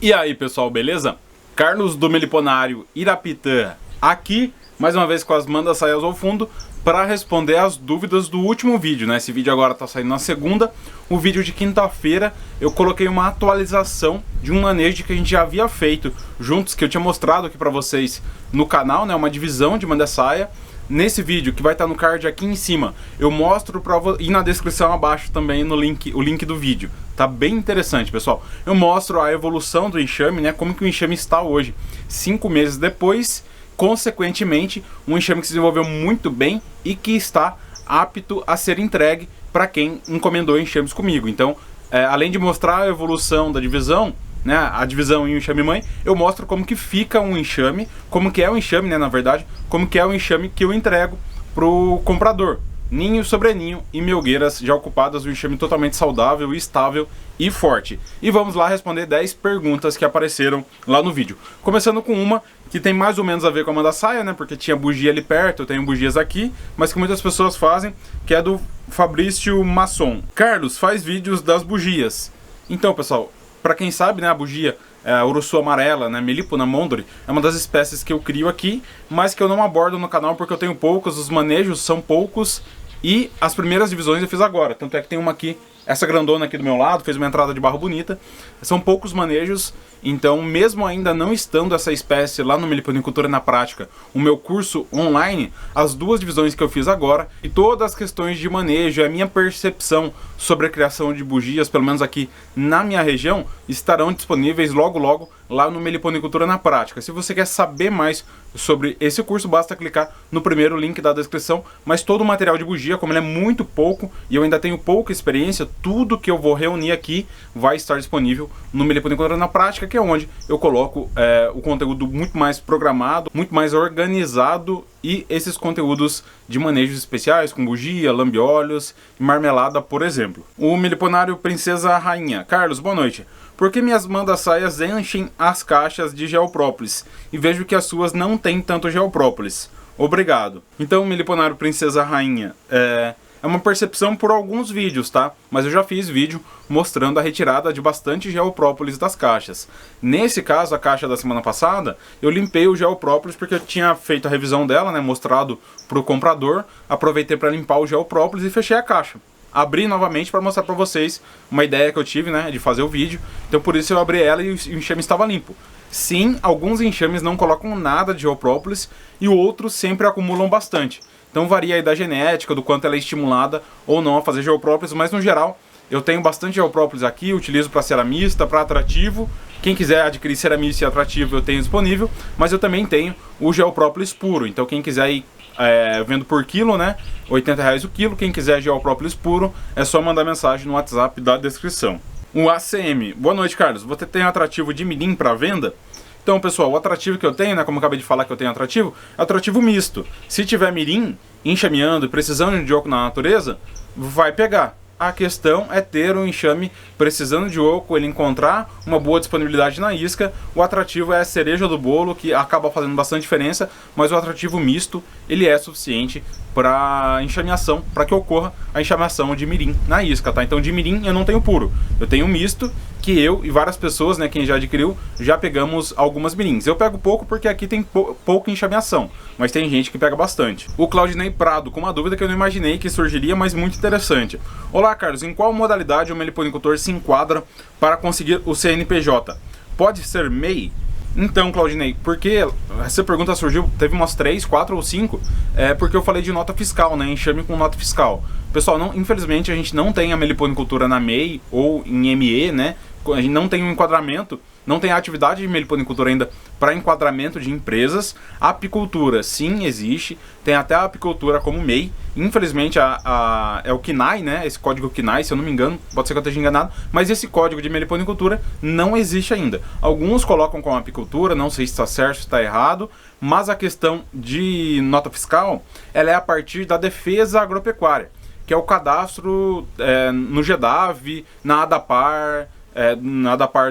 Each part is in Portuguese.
E aí pessoal, beleza? Carlos do Meliponário Irapitã aqui, mais uma vez com as manda-saias ao fundo, para responder as dúvidas do último vídeo, né? Esse vídeo agora tá saindo na segunda. O vídeo de quinta-feira eu coloquei uma atualização de um manejo que a gente já havia feito juntos, que eu tinha mostrado aqui para vocês no canal, né? Uma divisão de manda-saia. Nesse vídeo, que vai estar no card aqui em cima, eu mostro para vocês, e na descrição abaixo também no link, o link do vídeo. Tá bem interessante, pessoal. Eu mostro a evolução do enxame, né? Como que o enxame está hoje, 5 meses depois. Consequentemente, um enxame que se desenvolveu muito bem e que está apto a ser entregue para quem encomendou enxames comigo. Então, além de mostrar a evolução da divisão, né, a divisão em enxame mãe, eu mostro como que fica um enxame, como que é o enxame, né, na verdade, como que é o enxame que eu entrego pro comprador. Ninho, sobreninho e melgueiras já ocupadas, um enxame totalmente saudável, estável e forte. E vamos lá responder 10 perguntas que apareceram lá no vídeo. Começando com uma que tem mais ou menos a ver com a manda-saia, né, porque tinha bugia ali perto, eu tenho bugias aqui, mas que muitas pessoas fazem, que é do Fabrício Masson. Carlos, faz vídeos das bugias. Então, pessoal, para quem sabe, né, a bugia Uruçu amarela, né, Melipona mondori, é uma das espécies que eu crio aqui, mas que eu não abordo no canal porque eu tenho poucas, os manejos são poucos e as primeiras divisões eu fiz agora. Tanto é que tem uma aqui, essa grandona aqui do meu lado, fez uma entrada de barro bonita. São poucos manejos, então mesmo ainda não estando essa espécie lá no Meliponicultura na Prática, o meu curso online, as duas divisões que eu fiz agora e todas as questões de manejo, a minha percepção sobre a criação de bugias, pelo menos aqui na minha região, estarão disponíveis logo logo lá no Meliponicultura na Prática. Se você quer saber mais sobre esse curso, basta clicar no primeiro link da descrição, mas todo o material de bugia, como ele é muito pouco e eu ainda tenho pouca experiência, tudo que eu vou reunir aqui vai estar disponível no Meliponicultura na Prática, que é onde eu coloco o conteúdo muito mais programado, muito mais organizado e esses conteúdos de manejos especiais, com bugia, lambiolhos e marmelada, por exemplo. O Meliponário Princesa Rainha. Carlos, boa noite. Por que minhas manda-saias enchem as caixas de geoprópolis e vejo que as suas não têm tanto geoprópolis? Obrigado. Então, Meliponário Princesa Rainha, é uma percepção por alguns vídeos, tá? Mas eu já fiz vídeo mostrando a retirada de bastante geoprópolis das caixas. Nesse caso, a caixa da semana passada, eu limpei o geoprópolis porque eu tinha feito a revisão dela, né? Mostrado para o comprador. Aproveitei para limpar o geoprópolis e fechei a caixa. Abri novamente para mostrar para vocês uma ideia que eu tive, né, de fazer o vídeo. Então por isso eu abri ela e o enxame estava limpo. Sim, alguns enxames não colocam nada de geoprópolis e outros sempre acumulam bastante. Então varia aí da genética, do quanto ela é estimulada ou não a fazer geoprópolis, mas no geral eu tenho bastante geoprópolis aqui, utilizo para ceramista, para atrativo. Quem quiser adquirir ceramista e atrativo eu tenho disponível, mas eu também tenho o geoprópolis puro. Então quem quiser ir vendo por quilo, né, R$80 o quilo. Quem quiser geoprópolis puro é só mandar mensagem no WhatsApp da descrição. O ACM. Boa noite, Carlos. Você tem atrativo de mirim para venda? Então, pessoal, o atrativo que eu tenho, né, como eu acabei de falar que eu tenho atrativo, é atrativo misto. Se tiver mirim enxameando e precisando de oco na natureza, vai pegar. A questão é ter um enxame precisando de oco, ele encontrar uma boa disponibilidade na isca. O atrativo é a cereja do bolo, que acaba fazendo bastante diferença, mas o atrativo misto, ele é suficiente para enxameação, para que ocorra a enxameação de mirim na isca, tá? Então de mirim eu não tenho puro, eu tenho misto, que eu e várias pessoas, né, quem já adquiriu, já pegamos algumas mirins. Eu pego pouco porque aqui tem pouca enxameação, mas tem gente que pega bastante. O Claudinei Prado, com uma dúvida que eu não imaginei que surgiria, mas muito interessante. Olá, Carlos, em qual modalidade o meliponicultor se enquadra para conseguir o CNPJ? Pode ser MEI? Então, Claudinei, porque essa pergunta surgiu, teve umas 3, 4 ou 5, porque eu falei de nota fiscal, né, enxame com nota fiscal. Pessoal, infelizmente a gente não tem a meliponicultura na MEI ou em ME, né, a gente não tem um enquadramento, não tem a atividade de meliponicultura ainda para enquadramento de empresas. A apicultura, sim, existe, tem até a apicultura como MEI. Infelizmente é o KINAI, né? Esse código KINAI, se eu não me engano, pode ser que eu esteja enganado, mas esse código de meliponicultura não existe ainda. Alguns colocam com apicultura, não sei se está certo, se está errado, mas a questão de nota fiscal, ela é a partir da defesa agropecuária, que é o cadastro no GEDAV, na ADAPAR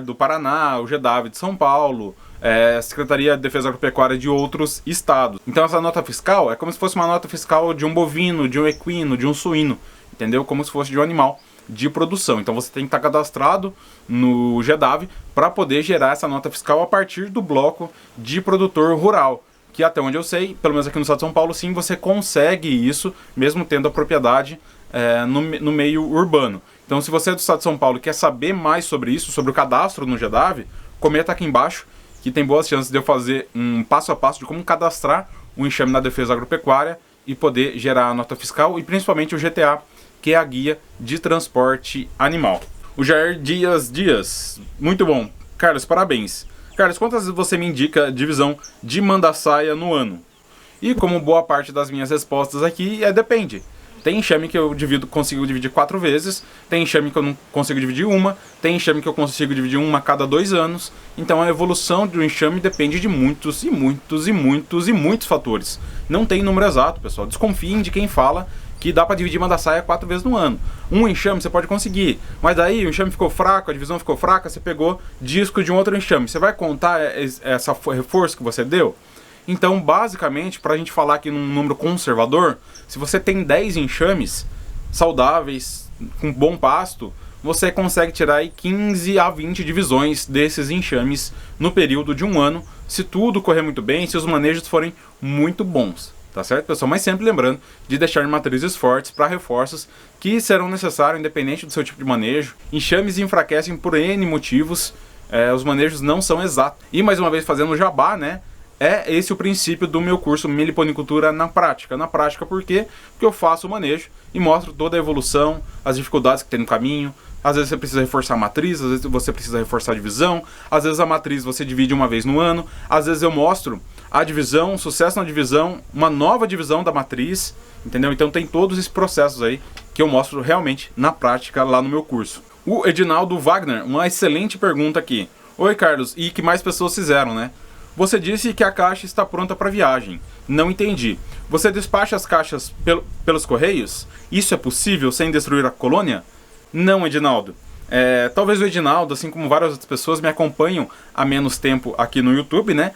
do Paraná, o GEDAV de São Paulo, a Secretaria de Defesa Agropecuária de outros estados. Então essa nota fiscal é como se fosse uma nota fiscal de um bovino, de um equino, de um suíno, entendeu? Como se fosse de um animal. de produção. Então você tem que estar cadastrado no GEDAV para poder gerar essa nota fiscal a partir do bloco de produtor rural, que até onde eu sei, pelo menos aqui no estado de São Paulo, sim, você consegue isso, mesmo tendo a propriedade no meio urbano. Então, se você é do estado de São Paulo e quer saber mais sobre isso, sobre o cadastro no GEDAV, comenta aqui embaixo, que tem boas chances de eu fazer um passo a passo de como cadastrar o enxame na defesa agropecuária e poder gerar a nota fiscal e principalmente o GTA, que é a guia de transporte animal. O Jair Dias, muito bom. Carlos, parabéns. Carlos, quantas vezes você me indica a divisão de manda-saia no ano? E como boa parte das minhas respostas aqui, depende. Tem enxame que eu consigo dividir 4 vezes, tem enxame que eu não consigo dividir uma, tem enxame que eu consigo dividir uma a cada 2 anos. Então a evolução do enxame depende de muitos e muitos e muitos e muitos fatores. Não tem número exato, pessoal. Desconfiem de quem fala que dá para dividir manda-saia 4 vezes no ano. Um enxame você pode conseguir, mas daí o enxame ficou fraco, a divisão ficou fraca, você pegou disco de um outro enxame. Você vai contar essa reforço que você deu? Então, basicamente, para a gente falar aqui num número conservador, se você tem 10 enxames saudáveis, com bom pasto, você consegue tirar aí 15 a 20 divisões desses enxames no período de um ano, se tudo correr muito bem, se os manejos forem muito bons. Tá certo, pessoal? Mas sempre lembrando de deixar matrizes fortes para reforços que serão necessários independente do seu tipo de manejo. Enxames enfraquecem por N motivos, os manejos não são exatos. E mais uma vez fazendo jabá, né? É esse o princípio do meu curso Meliponicultura na prática. Na prática por quê? Porque eu faço o manejo e mostro toda a evolução, as dificuldades que tem no caminho. Às vezes você precisa reforçar a matriz, às vezes você precisa reforçar a divisão, às vezes a matriz você divide uma vez no ano, às vezes eu mostro a divisão, sucesso na divisão, uma nova divisão da matriz, entendeu? Então tem todos esses processos aí que eu mostro realmente na prática lá no meu curso. O Edinaldo Wagner, uma excelente pergunta aqui. Oi Carlos, e que mais pessoas fizeram, né? Você disse que a caixa está pronta para viagem. Não entendi. Você despacha as caixas pelos correios? Isso é possível sem destruir a colônia? Não, Edinaldo. Talvez o Edinaldo, assim como várias outras pessoas, me acompanham há menos tempo aqui no YouTube, né?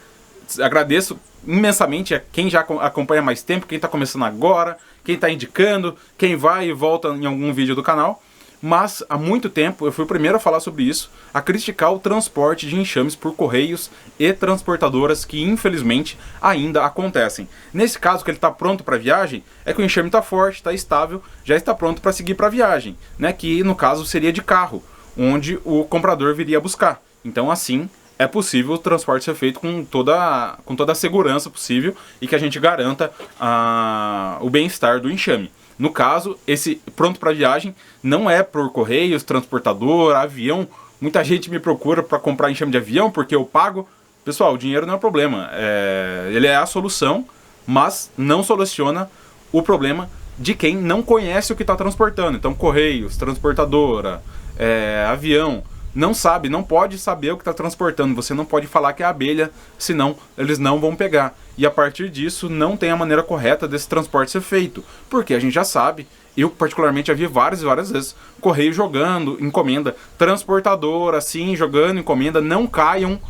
Agradeço imensamente a quem já acompanha há mais tempo, quem está começando agora, quem está indicando, quem vai e volta em algum vídeo do canal. Mas há muito tempo eu fui o primeiro a falar sobre isso, a criticar o transporte de enxames por correios e transportadoras que infelizmente ainda acontecem. Nesse caso que ele está pronto para viagem, é que o enxame está forte, está estável, já está pronto para seguir para viagem, né? Que no caso seria de carro, onde o comprador viria buscar. Então assim é possível o transporte ser feito com toda a segurança possível e que a gente garanta o bem-estar do enxame. No caso, esse pronto para viagem não é por correios, transportador, avião. Muita gente me procura para comprar enxame de avião porque eu pago. Pessoal, o dinheiro não é o problema. Ele é a solução, mas não soluciona o problema de quem não conhece o que está transportando. Então, correios, transportadora, avião, não sabe, não pode saber o que está transportando. Você não pode falar que é abelha, senão eles não vão pegar. E a partir disso, não tem a maneira correta desse transporte ser feito. Porque a gente já sabe, eu particularmente já vi várias e várias vezes, correio jogando encomenda, transportadora assim, jogando encomenda. Não caiam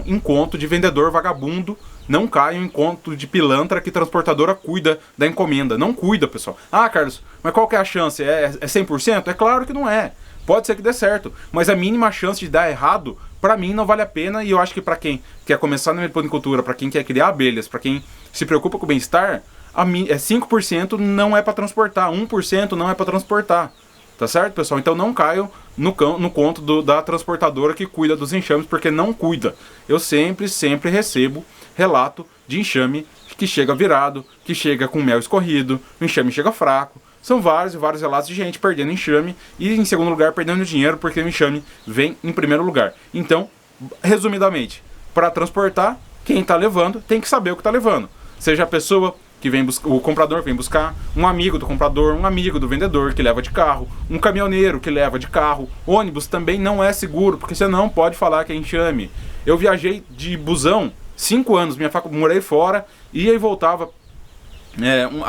em conto de vendedor vagabundo, não caiam em conto de pilantra que transportadora cuida da encomenda. Não cuida, pessoal. Ah, Carlos, mas qual que é a chance? É 100%? É claro que não é. Pode ser que dê certo, mas a mínima chance de dar errado, para mim não vale a pena. E eu acho que para quem quer começar na meliponicultura, para quem quer criar abelhas, para quem se preocupa com o bem-estar, 5% não é para transportar, 1% não é para transportar. Tá certo, pessoal? Então não caiam no conto da transportadora que cuida dos enxames, porque não cuida. Eu sempre recebo relato de enxame que chega virado, que chega com mel escorrido, o enxame chega fraco. São vários e vários relatos de gente perdendo enxame e, em segundo lugar, perdendo dinheiro porque o enxame vem em primeiro lugar. Então, resumidamente, para transportar, quem está levando tem que saber o que está levando. Seja a pessoa que vem buscar, o comprador vem buscar, um amigo do comprador, um amigo do vendedor que leva de carro, um caminhoneiro que leva de carro. Ônibus também não é seguro, porque você não pode falar que é enxame. Eu viajei de busão 5 anos, morei fora, ia e voltava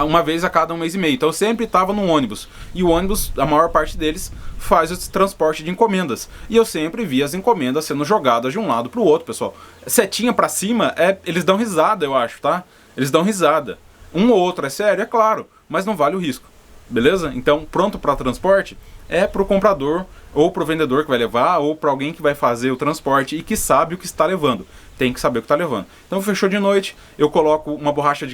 uma vez a cada 1 mês e meio. Então eu sempre estava no ônibus. E o ônibus, a maior parte deles, faz esse transporte de encomendas. E eu sempre vi as encomendas sendo jogadas de um lado para o outro, pessoal. Setinha para cima, eles dão risada, eu acho, tá? Eles dão risada. Um ou outro é sério, é claro, mas não vale o risco. Beleza? Então, pronto para transporte é para o comprador, ou para o vendedor que vai levar, ou para alguém que vai fazer o transporte e que sabe o que está levando. Tem que saber o que está levando. Então fechou de noite, eu coloco uma borracha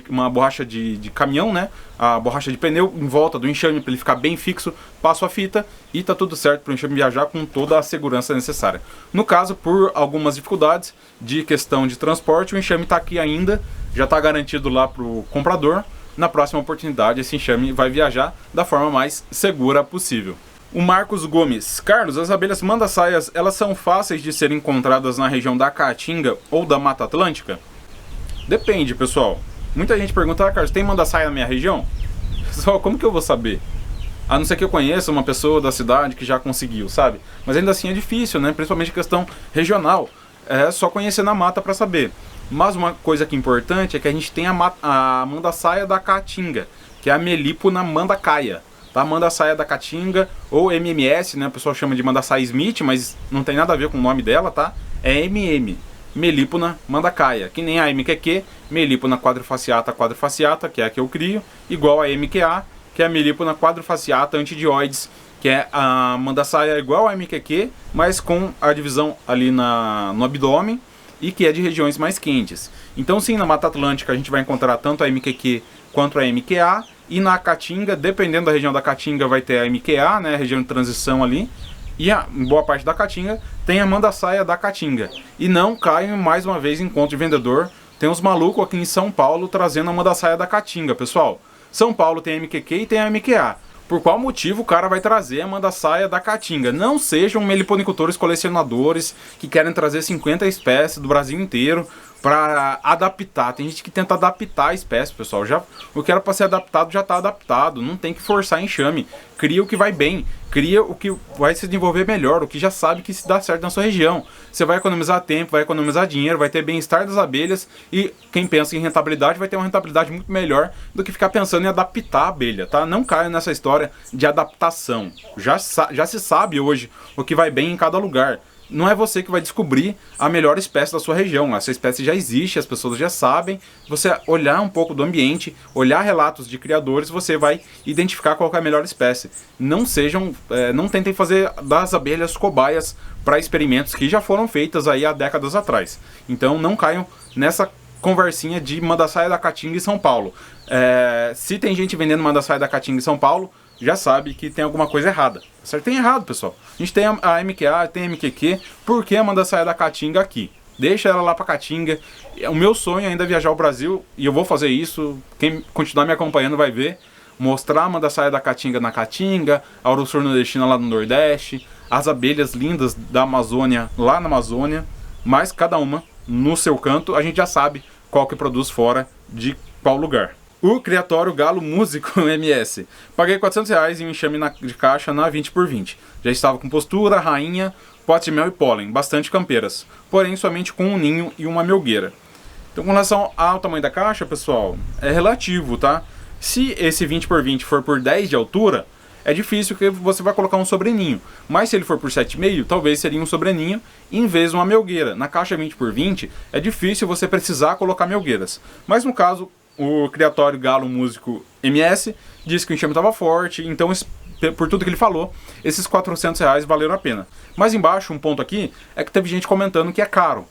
de caminhão, né? A borracha de pneu em volta do enxame para ele ficar bem fixo, passo a fita e tá tudo certo para o enxame viajar com toda a segurança necessária. No caso, por algumas dificuldades de questão de transporte, o enxame está aqui ainda, já está garantido lá para o comprador. Na próxima oportunidade esse enxame vai viajar da forma mais segura possível. O Marcos Gomes: Carlos, as abelhas manda-saias, elas são fáceis de serem encontradas na região da Caatinga ou da Mata Atlântica? Depende, pessoal. Muita gente pergunta: Carlos, tem manda-saia na minha região? Pessoal, como que eu vou saber? A não ser que eu conheça uma pessoa da cidade que já conseguiu, sabe? Mas ainda assim é difícil, né? Principalmente questão regional. É só conhecer na mata para saber. Mas uma coisa que é importante é que a gente tem a manda-saia da Caatinga, que é a Melipona mandacaia. Tá? Manda-saia da Caatinga, ou MMS, né? O pessoal chama de manda-saia Smith, mas não tem nada a ver com o nome dela, tá? É MM, Melipona mandacaia, que nem a MQQ, Melipona quadrifaciata, que é a que eu crio, igual a MQA, que é a Melipona quadrifaciata antidioides, que é a manda-saia igual a MQQ, mas com a divisão ali no abdômen, e que é de regiões mais quentes. Então sim, na Mata Atlântica a gente vai encontrar tanto a MQQ quanto a MQA, e na Caatinga, dependendo da região da Caatinga, vai ter a MQA, né, região de transição ali, e em boa parte da Caatinga tem a manda-saia da Caatinga. E não caem mais uma vez em conta de vendedor, tem uns malucos aqui em São Paulo trazendo a manda-saia da Caatinga, pessoal. São Paulo tem a MQQ e tem a MQA. Por qual motivo o cara vai trazer a manda-saia da Caatinga? Não sejam meliponicultores colecionadores que querem trazer 50 espécies do Brasil inteiro para adaptar. Tem gente que tenta adaptar a espécie, pessoal. O que era para ser adaptado já está adaptado. Não tem que forçar enxame. Cria o que vai bem. Cria o que vai se desenvolver melhor. O que já sabe que se dá certo na sua região. Você vai economizar tempo, vai economizar dinheiro, vai ter bem-estar das abelhas. E quem pensa em rentabilidade vai ter uma rentabilidade muito melhor do que ficar pensando em adaptar a abelha, tá? Não caia nessa história de adaptação. Já se sabe hoje o que vai bem em cada lugar. Não é você que vai descobrir a melhor espécie da sua região. Essa espécie já existe, as pessoas já sabem. Você olhar um pouco do ambiente, olhar relatos de criadores, você vai identificar qual é a melhor espécie. Não tentem fazer das abelhas cobaias para experimentos que já foram feitos aí há décadas atrás. Então não caiam nessa conversinha de manda-saia da Caatinga em São Paulo. Se tem gente vendendo manda-saia da Caatinga em São Paulo, já sabe que tem alguma coisa errada. Certo? Tem errado, pessoal. A gente tem a MQA, tem a MQQ, por que a manda-saia da Caatinga aqui? Deixa ela lá pra Caatinga. O meu sonho ainda é viajar ao Brasil, e eu vou fazer isso. Quem continuar me acompanhando vai ver. Mostrar a manda-saia da Caatinga na Caatinga, a Aurossor nordestina lá no Nordeste, as abelhas lindas da Amazônia lá na Amazônia, mas cada uma no seu canto. A gente já sabe qual que produz fora de qual lugar. O Criatório Galo Músico MS. Paguei R$400 em um enxame de caixa na 20x20. Já estava com postura, rainha, pote de mel e pólen, bastante campeiras. Porém, somente com um ninho e uma melgueira. Então, com relação ao tamanho da caixa, pessoal, é relativo, tá? Se esse 20x20 for por 10 de altura, é difícil que você vai colocar um sobreninho. Mas se ele for por 7,5, talvez seria um sobreninho em vez de uma melgueira. Na caixa 20x20, é difícil você precisar colocar melgueiras. Mas no caso, o Criatório Galo Músico MS disse que o enxame estava forte, então por tudo que ele falou, esses R$400 valeram a pena. Mas embaixo, um ponto aqui, é que teve gente comentando que é caro.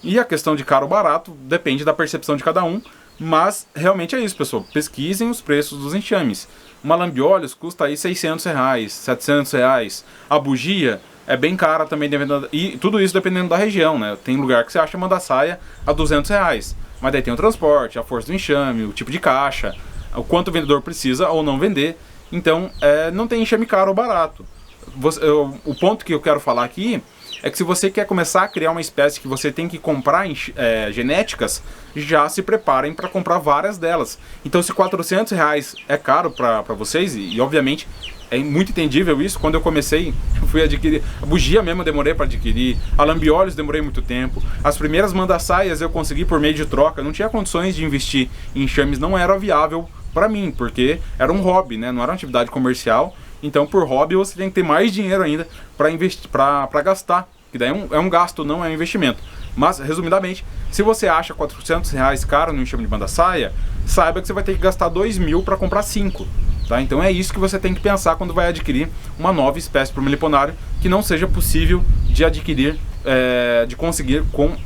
E a questão de caro ou barato depende da percepção de cada um, mas realmente é isso, pessoal. Pesquisem os preços dos enxames. Uma lambiolhos custa aí R$600, R$700. A bugia é bem cara também, e tudo isso dependendo da região, né? Tem lugar que você acha manda-saia a R$200. Mas daí tem o transporte, a força do enxame, o tipo de caixa, o quanto o vendedor precisa ou não vender. Então, não tem enxame caro ou barato. O ponto que eu quero falar aqui é que se você quer começar a criar uma espécie que você tem que comprar genéticas, já se preparem para comprar várias delas. Então, se R$400 é caro para vocês, e obviamente é muito entendível isso. Quando eu comecei, eu fui adquirir a bugia mesmo, eu demorei para adquirir. A lambiolhos demorei muito tempo. As primeiras manda-saias eu consegui por meio de troca. Não tinha condições de investir em enxames, não era viável para mim, porque era um hobby, né? Não era uma atividade comercial. Então, por hobby, você tem que ter mais dinheiro ainda para investir, para gastar. Que daí é um gasto, não é um investimento. Mas, resumidamente, se você acha R$400 caro no enxame de manda-saia, saiba que você vai ter que gastar 2.000 para comprar 5. tá? Então é isso que você tem que pensar quando vai adquirir uma nova espécie para o meliponário, que não seja possível de adquirir, de conseguir com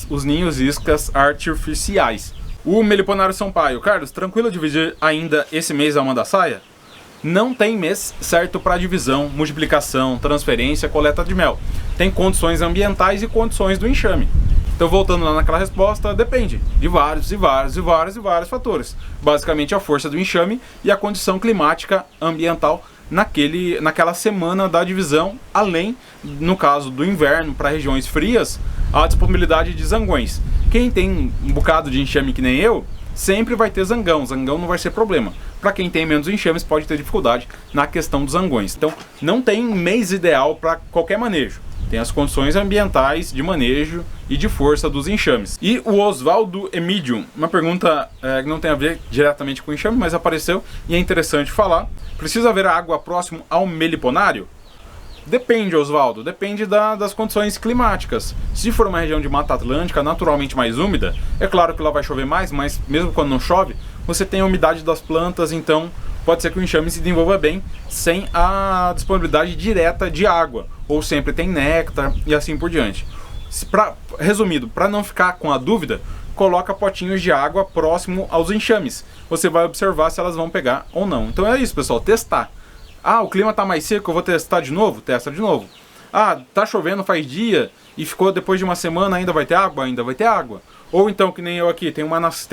os ninhos iscas artificiais. O meliponário Sampaio: Carlos, tranquilo dividir ainda esse mês a Amanda Saia? Não tem mês certo para divisão, multiplicação, transferência, coleta de mel. Tem condições ambientais e condições do enxame. Então, voltando lá naquela resposta, depende de vários fatores. Basicamente a força do enxame e a condição climática ambiental naquela semana da divisão, além, no caso do inverno, para regiões frias, a disponibilidade de zangões. Quem tem um bocado de enxame que nem eu, sempre vai ter zangão não vai ser problema. Para quem tem menos enxames, pode ter dificuldade na questão dos zangões. Então, não tem mês ideal para qualquer manejo. Tem as condições ambientais de manejo e de força dos enxames. E o Oswaldo Emídio, uma pergunta que não tem a ver diretamente com enxame, mas apareceu e é interessante falar. Precisa haver água próximo ao meliponário? Depende, Oswaldo, depende das condições climáticas. Se for uma região de Mata Atlântica naturalmente mais úmida, é claro que lá vai chover mais, mas mesmo quando não chove, você tem a umidade das plantas, então pode ser que o enxame se desenvolva bem sem a disponibilidade direta de água, ou sempre tem néctar e assim por diante. Resumido, para não ficar com a dúvida, coloca potinhos de água próximo aos enxames. Você vai observar se elas vão pegar ou não. Então é isso, pessoal, testar. Ah, o clima tá mais seco, eu vou testar de novo? Testa de novo. Ah, tá chovendo faz dia e ficou depois de uma semana, ainda vai ter água? Ainda vai ter água. Ou então, que nem eu aqui, tem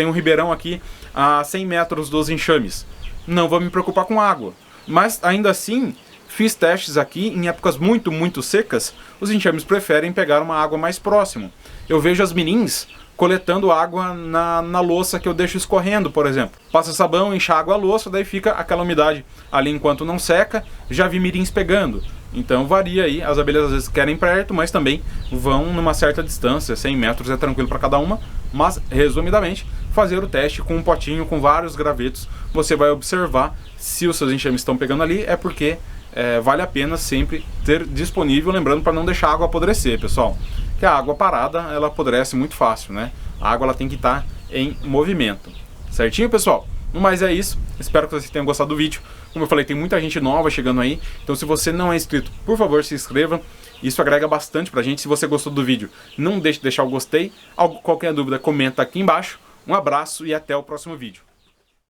um ribeirão aqui a 100 metros dos enxames. Não vou me preocupar com água. Mas ainda assim, fiz testes aqui em épocas muito secas, os enxames preferem pegar uma água mais próxima. Eu vejo as mirins coletando água na louça que eu deixo escorrendo, por exemplo. Passa sabão, enxágua a louça, daí fica aquela umidade ali enquanto não seca. Já vi mirins pegando. Então varia aí, as abelhas às vezes querem perto, mas também vão numa certa distância, 100 metros é tranquilo para cada uma. Mas, resumidamente, fazer o teste com um potinho com vários gravetos, você vai observar se os seus enxames estão pegando ali, é porque vale a pena sempre ter disponível, lembrando para não deixar a água apodrecer, pessoal. Que a água parada, ela apodrece muito fácil, né? A água ela tem que estar em movimento. Certinho, pessoal? No mais é isso. Espero que vocês tenham gostado do vídeo. Como eu falei, tem muita gente nova chegando aí. Então se você não é inscrito, por favor, se inscreva. Isso agrega bastante pra gente. Se você gostou do vídeo, não deixe de deixar o gostei. Qualquer dúvida, comenta aqui embaixo. Um abraço e até o próximo vídeo.